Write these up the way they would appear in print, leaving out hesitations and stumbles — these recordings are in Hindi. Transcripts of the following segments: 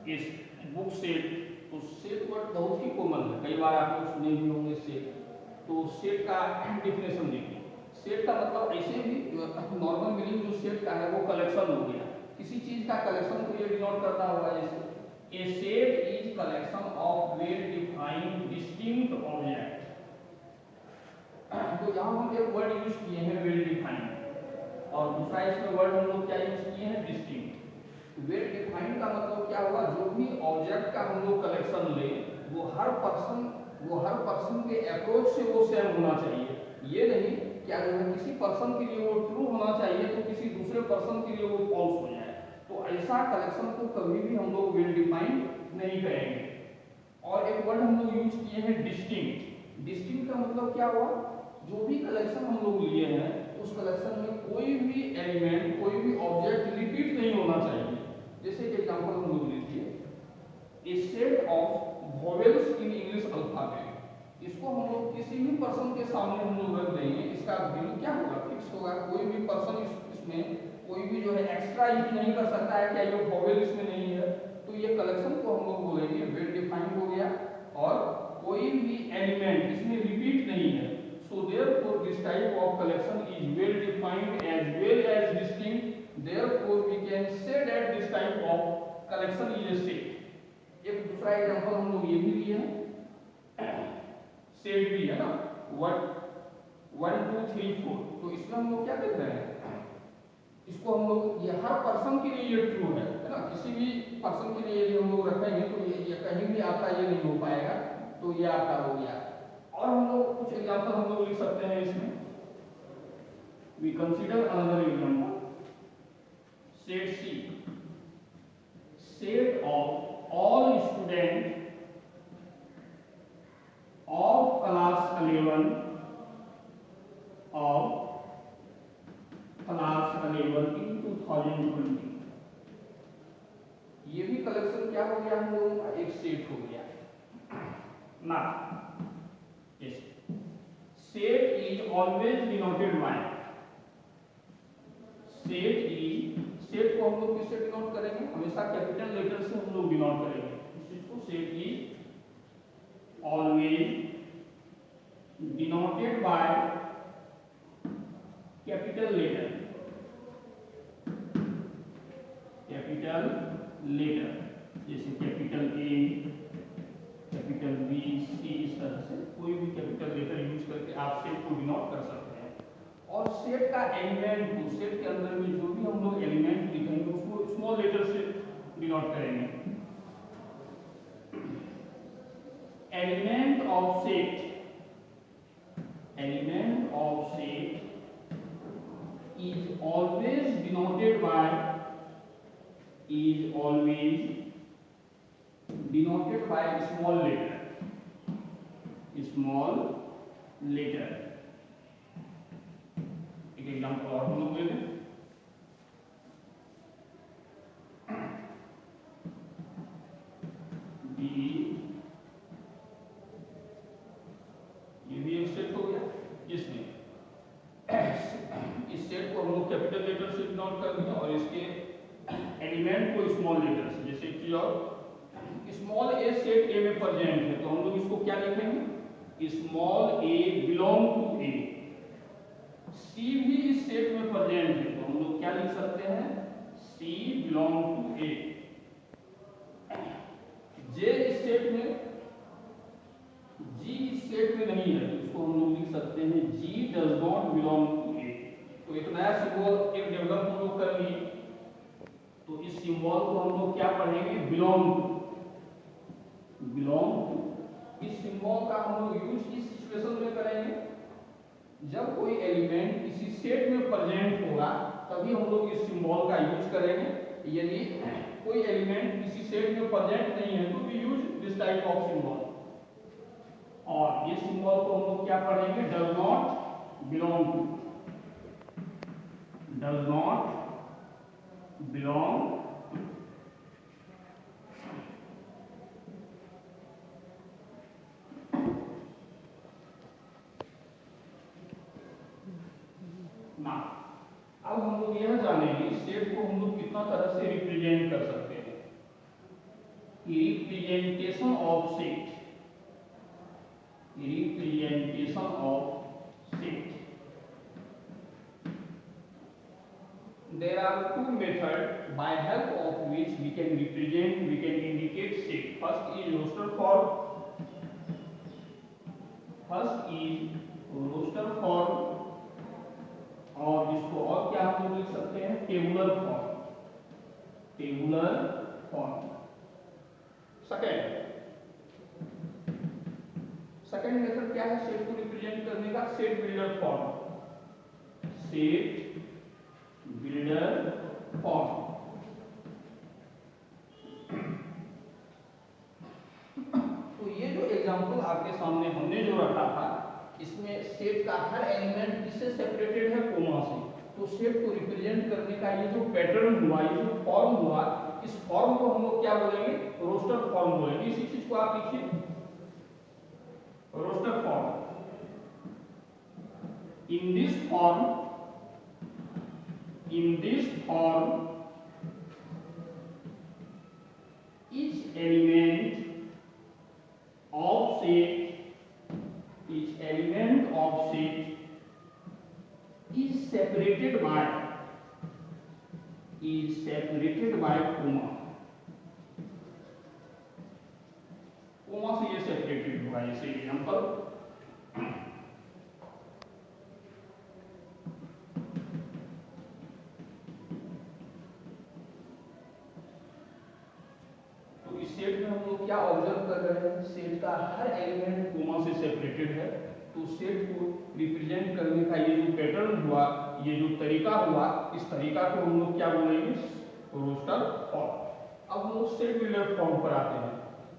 इस बुक सेट। तो सेट वर्ड बहुत ही कॉमन है, कई बार आप लोग सुने भी होंगे सेट। तो सेट का डेफिनेशन देखिए। सेट का मतलब ऐसे भी नॉर्मल मीनिंग जो सेट का है वो कलेक्शन हो गया, किसी चीज का कलेक्शन को ये डिनोट करता होगा। जैसे a set is collection of well defined distinct object. तो यहाँ हम एक वर्ड यूज किए हैं वेल डिफाइंड, और दूसरा इसमें वर्ड हम लोग क्या यूज किए हैं डिस्टिंक्ट। वेल डिफाइंड का मतलब क्या हुआ, जो भी ऑब्जेक्ट का हम लोग कलेक्शन ले वो हर पर्सन के अप्रोच से वो सेम होना चाहिए। ये नहीं क्या जो है किसी पर्सन के लिए वो ट्रू होना चाहिए तो किसी दूसरे पर्सन के लिए वो फॉल्स हो जाए। तो ऐसा कलेक्शन को कभी भी हम लोग वेल डिफाइंड नहीं करेंगे। और एक वर्ड हम लोग यूज किए हैं डिस्टिंक्ट। डिस्टिंक्ट का मतलब क्या हुआ, जो भी कलेक्शन हम लोग लिए हैं उस कलेक्शन में कोई भी एलिमेंट कोई भी ऑब्जेक्ट रिपीट नहीं होना चाहिए। जैसे कि एग्जांपल हम लोग लीजिए, a set of vowels in English alphabet. इसको हम लोग किसी भी पर्सन के सामने हम लोग रख देंगे, इसका वैल्यू क्या होगा, फिक्स होगा। कोई भी पर्सन इसमें कोई भी जो है एक्स्ट्रा यूज नहीं कर सकता है, क्या ये वोवेल इसमें नहीं है। तो ये कलेक्शन को हम लोग बोलेंगे वेल डिफाइंड हो गया, और कोई भी एलिमेंट इसमें रिपीट नहीं है। So therefore this type of collection is well defined as well as distinct. Therefore we can say that this type of collection is a set. एक दूसरा एग्जांपल हम लोग ये भी लिए हैं, सेट भी है ना, 1 1 2 3 4। तो इसमें हम लोग क्या देख रहे हैं, इसको हम लोग ये हर पर्सन के लिए ये ट्रू है ना। किसी भी पर्सन के लिए यदि हम लोग रखेंगे तो ये कहीं भी आपका ये नहीं हो पाएगा, तो ये आपका हो गया। और हम लोग कुछ एग्जांपल हम लोग लिख सकते हैं इसमें। We consider another example, set C, set of all student of class 11 in 2020। ये भी कलेक्शन क्या हो गया, हम लोगों का एक सेट हो गया ना। Set is always denoted bye, set को हम लोग किससे डिनोट करेंगे, हमेशा कैपिटल लेटर से हम लोग डिनोट करेंगे इस चीज को। Set is always denoted by capital letter, जैसे capital A, capital B, C, इस तरह से कोई भी कैपिटल लेटर यूज करके आप सेट को डिनोट कर सकते हैं। और सेट का एलिमेंट को, सेट के अंदर में जो भी हम लोग एलिमेंट लिखेंगे उसको स्मॉल लेटर से डिनोट करेंगे। Element of set is always denoted by small letter। एक एग्जांपल और हम लोग ले लें, ये भी एक सेट हो गया जिसमें इस सेट को हम लोग कैपिटल लेटर से डिनोट कर दिया और इसके एलिमेंट को स्मॉल लेटर से। जैसे कि और स्मॉल ए सेट ए में प्रेजेंट है तो हम लोग इसको क्या लिखेंगे, स्मॉल ए बिलोंग टू ए। सी भी इस सेट में प्रेजेंट है तो हम लोग क्या लिख सकते हैं, सी बिलोंग टू ए। जे इस सेट में, जी इस सेट में नहीं है तो इसको हम लोग लिख सकते हैं जी डज नॉट बिलोंग टू ए। तो एक नया सिंबल एक डेवलप हम लोग कर लिए, तो इस सिंबल को हम लोग क्या पढ़ेंगे, बिलोंग टू। इस सिंबल का हम लोग यूज इस सिचुएशन में करेंगे जब कोई एलिमेंट किसी सेट में प्रेजेंट होगा तभी हम लोग इस सिंबल का यूज करेंगे। यदि कोई एलिमेंट किसी सेट में प्रेजेंट नहीं है तो we use this type of symbol. और ये सिंबल को हम लोग क्या पढ़ेंगे, does not belong to, does not belong ना। अब हम लोग यह जानेंगे सेट को हम लोग कितना तरह से रिप्रेजेंट कर सकते हैं। representation of set, representation of set. There are two methods by help of which we can represent, we can indicate set. First is roster form, और इसको और क्या हम लोग लिख सकते हैं, tabular form, tabular form. Second method क्या है सेट को रिप्रेजेंट करने का, set builder form, set builder form. तो ये जो एग्जांपल आपके सामने हमने जो रखा था, इसमें सेट का हर एलिमेंट किससे सेपरेटेड है, कोमा से। तो सेट को रिप्रेजेंट करने का ये जो पैटर्न हुआ, ये जो फॉर्म हुआ, इस फॉर्म को हम लोग क्या बोलेंगे, रोस्टर फॉर्म बोलेंगे। इसी चीज को आप लिखिए, roster form. In this form, each element of set is separated by comma, comma से ये सेपरेटेड होगा। जैसे एग्जांपल, तो इस सेट में हम लोग क्या ऑब्जर्व कर रहे हैं, सेट का हर एलिमेंट कोमा से सेपरेटेड है। तो सेट को रिप्रेजेंट करने का ये जो पैटर्न हुआ, ये जो तरीका हुआ, इस तरीका को हम लोग क्या बोलेंगे, रोस्टर फॉर्म। अब हम लोग सेट बिल्डर फॉर्म पर आते हैं।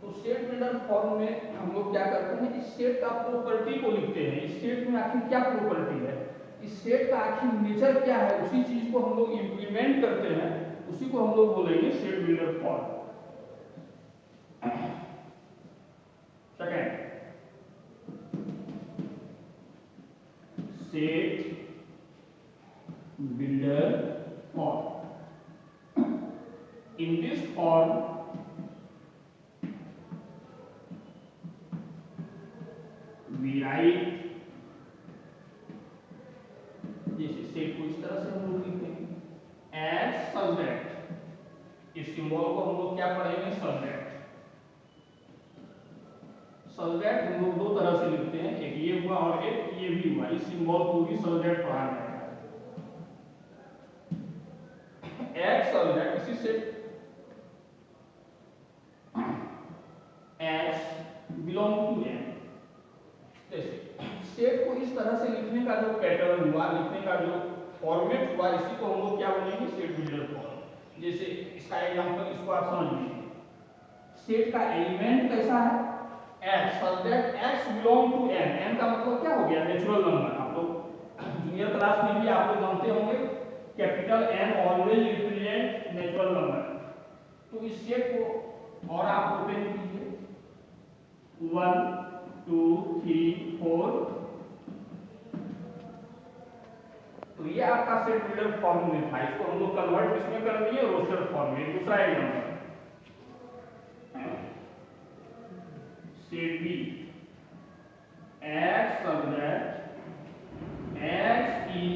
तो सेट बिल्डर फॉर्म में हम लोग क्या करते हैं, इस सेट का प्रॉपर्टी को लिखते हैं। इस सेट में आखिर क्या प्रॉपर्टी है, इस सेट का आखिर नेचर क्या है, उसी चीज को हम लोग इंप्लीमेंट करते हैं, उसी को हम लोग बोलेंगे set builder form. Second, set builder form. In this form, we write, जैसे सेट को इस तरह से हम लोग लिखते हैं, as such that, इस सिंबल को हम लोग क्या पढ़ेंगे, such that हम लोग दो तरह से लिखते हैं, एक ये हुआ और एक ये भी हुआ। इस सिंबल को भी such that पढ़ा जाएगा। As such that, इसी से as belong to n, जैसे सेट को इस तरह से लिखने का जो पैटर्न हुआ, लिखने का जो फॉर्मेट हुआ, इसी को हम लोग क्या बोलेंगे, सेट बिल्डर फॉर्म। जैसे इसका एग्जांपल, इसको आप समझ लीजिए। सेट का एलिमेंट कैसा है, x, such that x belong to n। n का मतलब क्या हो गया, नेचुरल नंबर। आप लोग जूनियर क्लास में भी आप लोग जानते होंगे, capital N always represent natural number. तो इस सेट को और आप ओपन कीजिए, 1 2 3 4। तो ये आपका सेट बिल्डर फॉर्म में था। इसको हम लोग कन्वर्ट किसमें कर दिए, रोस्टर फॉर्म में। दूसरा example, set B, x such that x is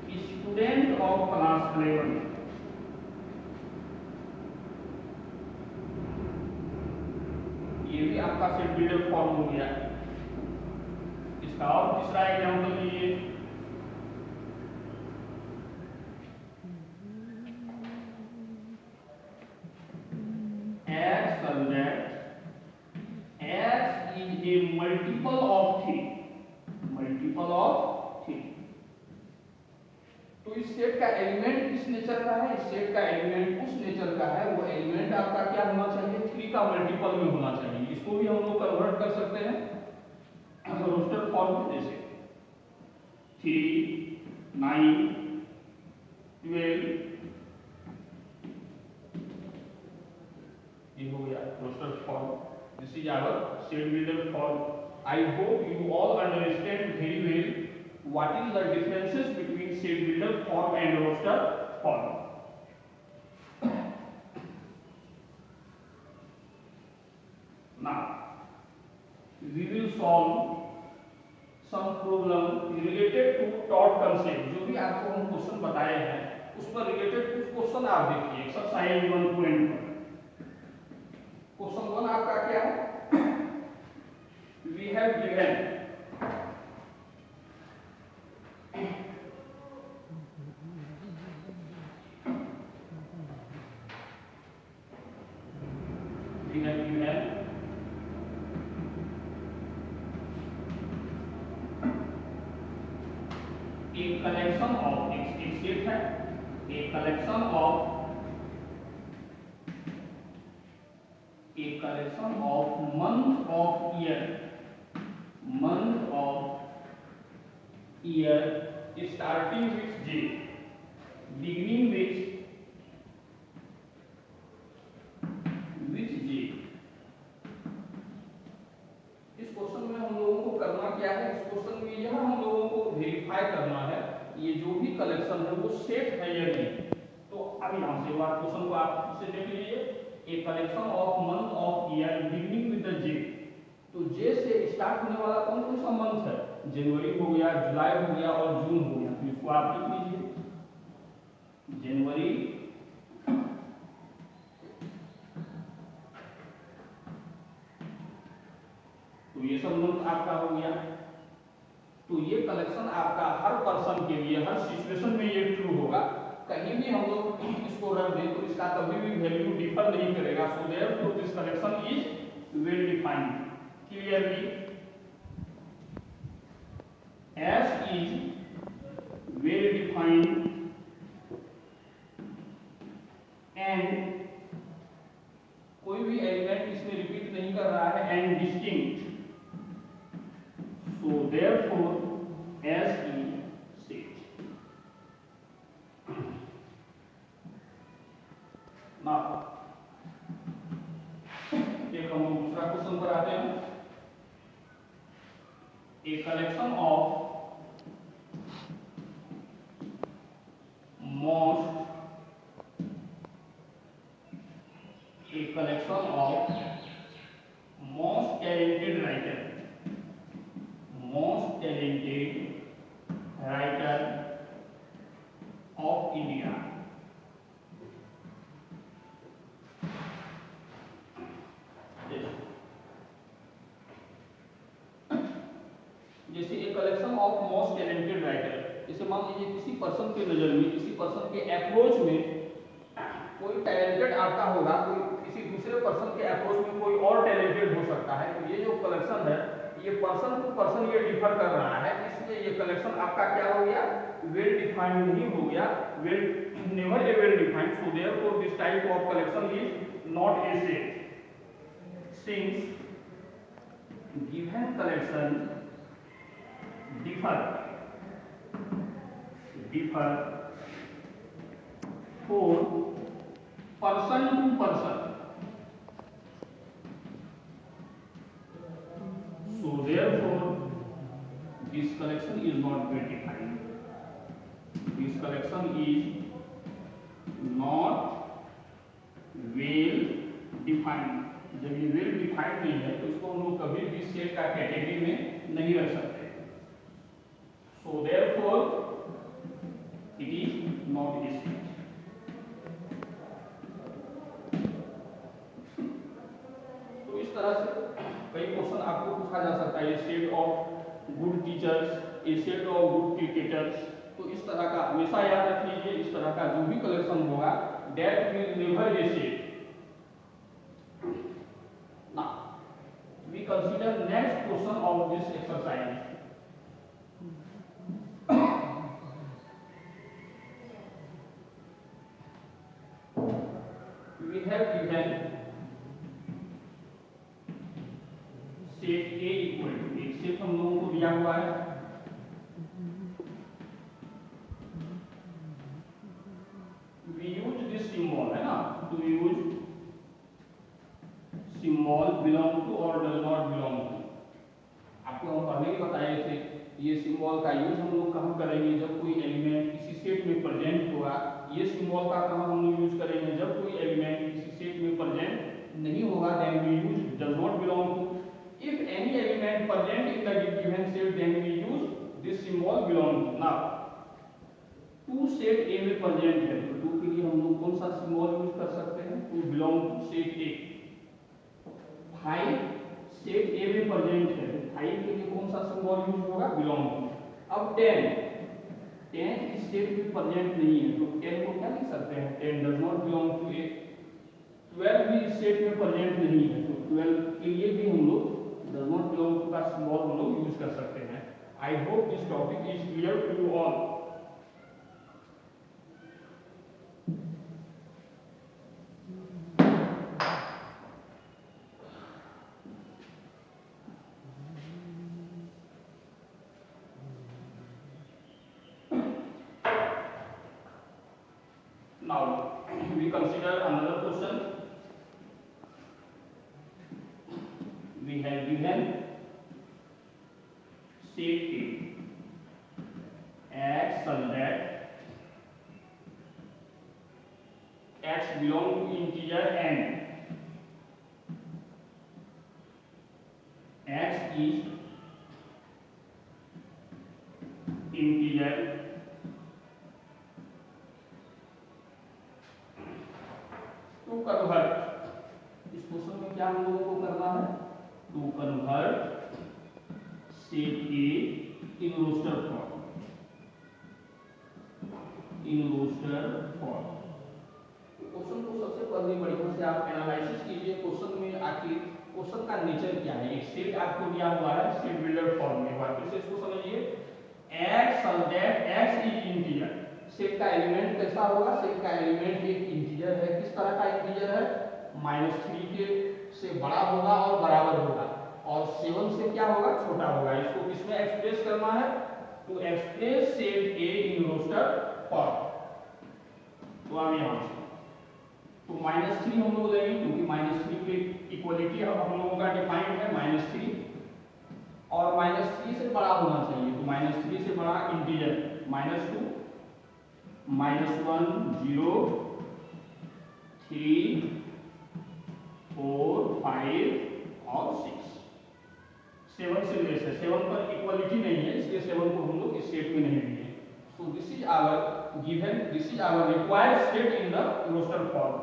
a student of class 11। ये भी आपका सेट बिल्डर फॉर्म हो गया। इसका और तीसरा एग्जांपल लीजिए, x such that x is a multiple of 3, multiple of 3। तो इस सेट का एलिमेंट किस नेचर का है, इस सेट का एलिमेंट उस नेचर का है, वो एलिमेंट आपका क्या होना चाहिए, 3 का मल्टीपल में होना चाहिए। इसको भी हम लोग कन्वर्ट कर सकते हैं रोस्टर फॉर्म में, जैसे 3 9 12। ये हो गया roster form. This is our set builder form. I hope you all understand very well what is the differences between set builder form and roster form. Solve some problem related to taught concept. जो भी आपको हम क्वेश्चन बताए हैं उस पर रिलेटेड कुछ क्वेश्चन आप देखिए एक्सरसाइज 1.1। क्वेश्चन 1 आपका क्या है? We have given a collection of एक सेट है, a collection of month of year starting with J, beginning with J। इस क्वेश्चन में हम लोगों को करना क्या है? इस क्वेश्चन में यह हम लोगों को वेरीफाई करना है ये जो भी कलेक्शन है वो सेट है या नहीं। तो अब यहाँ से बात क्वेश्चन को आप इसे देख लीजिए, a collection of month of year beginning with the J. तो जे से स्टार्ट होने वाला कौन कौन सा मंथ है? जनवरी हो गया, जुलाई हो गया और जून हो गया। तो इसको आप लिख लीजिए, जनवरी, तो ये सब मंथ आपका हो गया। तो ये कलेक्शन आपका हर पर्सन के लिए हर सिचुएशन में ये ट्रू होगा। कहीं भी हम लोग इसको रख दें तो इसका कभी भी वैल्यू डिफर नहीं करेगा। So therefore this collection is well defined clearly. S is well defined and कोई भी एलिमेंट इसमें रिपीट नहीं कर रहा है, and distinct. So therefore as is set। Now एक हम दूसरा क्वेश्चन पर आते हैं। A collection of most talented writer of India। जैसे एक collection of most talented writer, जैसे मान लीजिए किसी पर्सन के नजर में, किसी पर्सन के अप्रोच में कोई टैलेंटेड आपका होगा, कोई किसी दूसरे पर्सन के अप्रोच में कोई और टैलेंटेड हो सकता है। तो ये जो कलेक्शन है ये पर्सन टू पर्सन ये डिफर कर रहा है, इसलिए ये कलेक्शन आपका क्या हो गया? वेल डिफाइंड नहीं हो गया, never a well defined. So therefore this type of collection is not a set since given collection differ for person to person। So therefore this collection is not well defined, this collection is not well defined। जब ये वेल डिफाइंड नहीं है तो इसको हम लोग कभी भी सेट का कैटेगरी में नहीं रख सकते। So therefore it is not a set। तो इस तरह से कई क्वेश्चन आपको पूछा जा सकता है। Set of good teachers, A set of good cricketers. तो इस तरह का हमेशा याद रख लीजिए, इस तरह का जो भी कलेक्शन होगा that will never a set. Now we consider next question of this exercise. We have given set A equal to, एक सेट हम लोगों को दिया हुआ है। We use this symbol है ना, to use symbol belong to or does not belong to। आपको हम पहले ही बताए थे ये सिंबल का यूज हम लोग कहाँ करेंगे? जब कोई एलिमेंट किसी सेट में प्रेजेंट होगा। ये सिंबल का कहाँ हम लोग यूज करेंगे? जब कोई एलिमेंट किसी सेट में प्रेजेंट नहीं होगा, then we use does not belong to. If any element present in the given set, then we use this symbol belong to. Now 2 set A में प्रेजेंट है, तो 2 के लिए हम लोग कौन सा सिंबल यूज कर सकते हैं? 2 belong to set A। 5 set A में प्रेजेंट है, तो 5 के लिए कौन सा सिंबल यूज होगा? Belong to. अब 10 इस सेट में प्रेजेंट नहीं है, तो 10 को क्या लिख सकते हैं? 10 does not belong to A। 12 भी इस सेट में प्रेजेंट नहीं है, तो 12 के लिए भी हम लोग डज नॉट बिलोंग टू का सिंबल हम लोग यूज कर सकते हैं। I hope this topic is clear to you all. Now we consider another question. We have given set A x such that x belong to integer n. X is integer to convert। इस क्वेश्चन में क्या हम लोगों को करना है? To convert set A in roster form. Question को सबसे पहले बढ़िया से आप एनालिसिस कीजिए। क्वेश्चन में आखिर क्वेश्चन का नेचर क्या है? एक सेट आपको दिया हुआ है सेट बिल्डर फॉर्म में। वापस से इसको समझिए। x such that x is integer। Set का एलिमेंट कैसा होगा? सेट का एलिमेंट एक इंटीजर है। किस तरह का इंटीजर है? -3 के से बड़ा होगा और बराबर होगा, और 7 से क्या होगा? छोटा होगा। इसको किसमें एक्सप्रेस करना है? To express set A in roster form. तो अब यहां से तो -3 हम लोग लेंगे, क्योंकि -3 की इक्वलिटी हम लोगों का डिफाइंड है -3, और -3 से बड़ा होना चाहिए। तो -3 से बड़ा इंटीजर -2 -1 0 3 4 5 और 6। 7 से लेस है, 7 पर इक्वलिटी नहीं है, इसलिए 7 को हम लोग इस सेट में नहीं लिए। So this is our given, this is our required set in the roster form.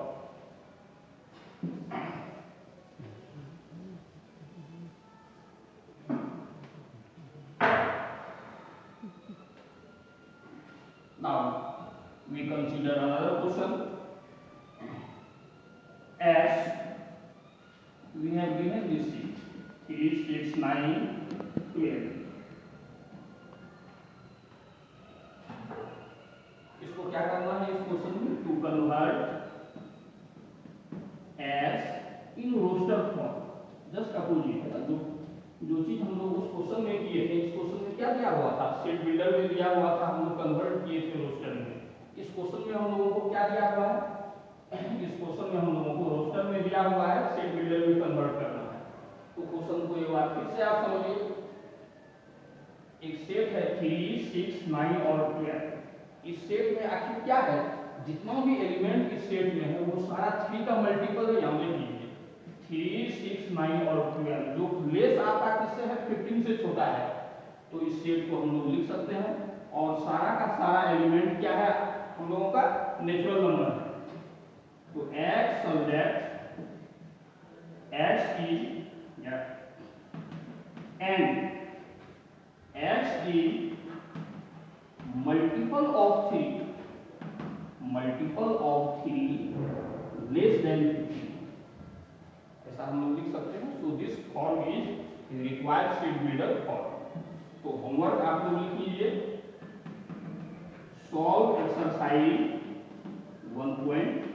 Now we consider another question. As we have given this sheet 3 6 9 12। इसको क्या करना है इस क्वेश्चन में? To convert S in roster form. Just opposite है जो चीज हम लोग उस क्वेश्चन में किए थे। इस क्वेश्चन में क्या दिया हुआ था? सेट बिल्डर में दिया हुआ था, हम लोग कन्वर्ट किए थे रोस्टर में। इस क्वेश्चन में हम लोगों को क्या दिया हुआ है? इस क्वेश्चन में हम लोगों को रोस्टर में दिया हुआ है, सेट बिल्डर में कन्वर्ट करना है। तो क्वेश्चन को एक बार फिर से आप समझिए। एक सेट है 3 6 9 और 12। इस सेट में आखिर क्या है? जितना भी एलिमेंट इस सेट में है वो सारा 3 का मल्टीपल है। यहाँ पे लीजिए 3 6 9 और 12, जो लेस आता किससे है? 15 से छोटा है। तो इस सेट को हम लोग लिख सकते हैं, और सारा का सारा एलिमेंट क्या है? हम लोगों का नेचुरल नंबर है। तो x such that x is n, x is multiple of 3 less than 15, ऐसा हम लोग लिख सकते हैं। So this form is required set builder form. तो होमवर्क आप लोग लिख लीजिए। Solve exercise 1.2